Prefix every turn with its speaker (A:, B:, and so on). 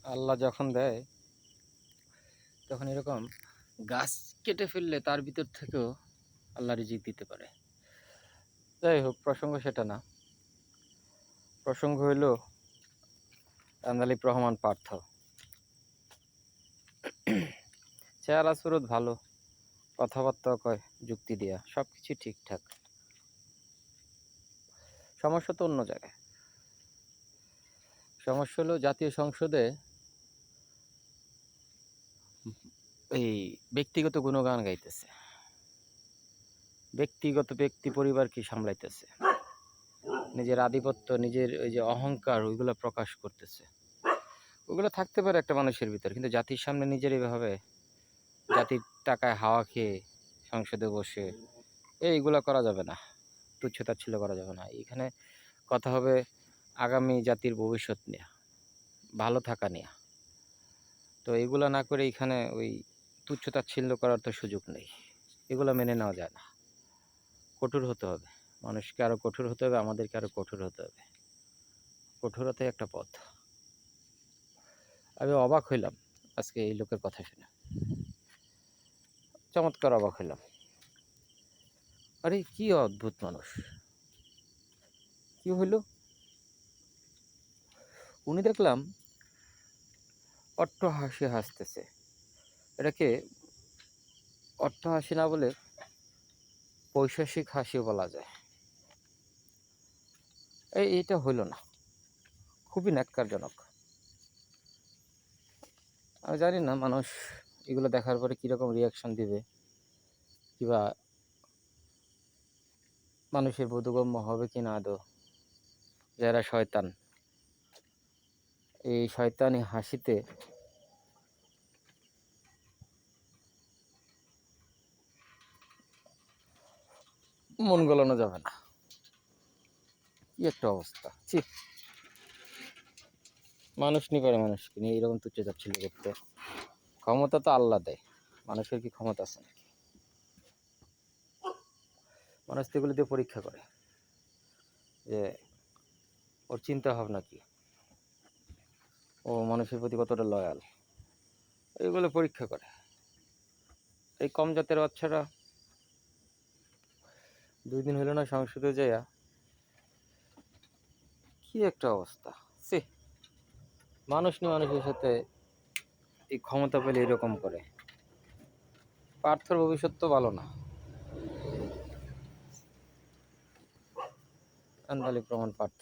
A: আল্লাহ যখন দেয় তখন এরকম গাছ কেটে ফেললে তার ভিতর থেকেও আল্লাহ রিজিক দিতে পারে। যাই হোক, প্রসঙ্গ সেটা না। প্রসঙ্গ হইল আন্দালিব রহমান পার্থ। চেহারা সুরত ভালো, কথাবার্তা কয় যুক্তি দিয়া, সব কিছু ঠিকঠাক। সমস্যা তো অন্য জায়গায়। সমস্যা হলো জাতীয় সংসদে এই ব্যক্তিগত গুণগান গাইতেছে, ব্যক্তি পরিবার কি সামলাইতেছে, নিজের আধিপত্য, নিজের ওই যে অহংকার, ওইগুলো প্রকাশ করতেছে। ওগুলো থাকতে পারে একটা মানুষের ভিতর, কিন্তু জাতির সামনে নিজের এইভাবে জাতির টাকায় হাওয়া খেয়ে সংসদে বসে এইগুলো করা যাবে না, তুচ্ছতাচ্ছিল্য করা যাবে না। এখানে কথা হবে আগামী জাতির ভবিষ্যৎ নিয়ে, ভালো থাকা নিয়ে। তো এগুলো না করে এখানে ওই তুচ্ছতাচ্ছিল্য করার তো সুযোগ নেই। এগুলো মেনে নেওয়া যায় না। কঠোর হতে হবে, মানুষকে আরও কঠোর হতে হবে, আমাদেরকে আরও কঠোর হতে হবে। কঠোরতাই একটা পথ। আমি অবাক হইলাম আজকে এই লোকের কথা শুনে, চমৎকার অবাক হইলাম। আরে কি অদ্ভুত মানুষ! কি হইল, উনি দেখলাম অট্ট হাসি হাসতেছে। এটাকে অট্ট হাসি না বলে পৈশাসিক হাসি বলা যায়। এইটা হইল না, খুবই ন্যাক্কারজনক। আমি জানি না মানুষ এগুলো দেখার পরে কীরকম রিয়াকশন দিবে, কিংবা মানুষের বোধগম্য হবে কি না আদৌ। যারা শয়তান, এই শয়তানি হাসিতে মন গলানো যাবে না। কি একটা অবস্থা! ছি, মানুষ নি পারে মানুষকে নিয়ে এরকম তুচ্ছতাচ্ছিল্য করতে। ক্ষমতা তো আল্লাহ দেয়, মানুষের কি ক্ষমতা আছে নাকি? মানুষ তো এগুলো দিয়ে পরীক্ষা করে যে ওর চিন্তা ভাবনা কি, ও মানুষের প্রতি কতটা লয়াল, এগুলো পরীক্ষা করে। এই কম জাতের বাচ্চারা 2 দিন হলো না সংসদে যাইয়া, কি একটা অবস্থা! সে মানুষ নি মানুষের সাথে এই ক্ষমতা পেলে এরকম করে। পার্থর ভবিষ্যৎ তো ভালো না। আন্দালিব রহমান পার্থ।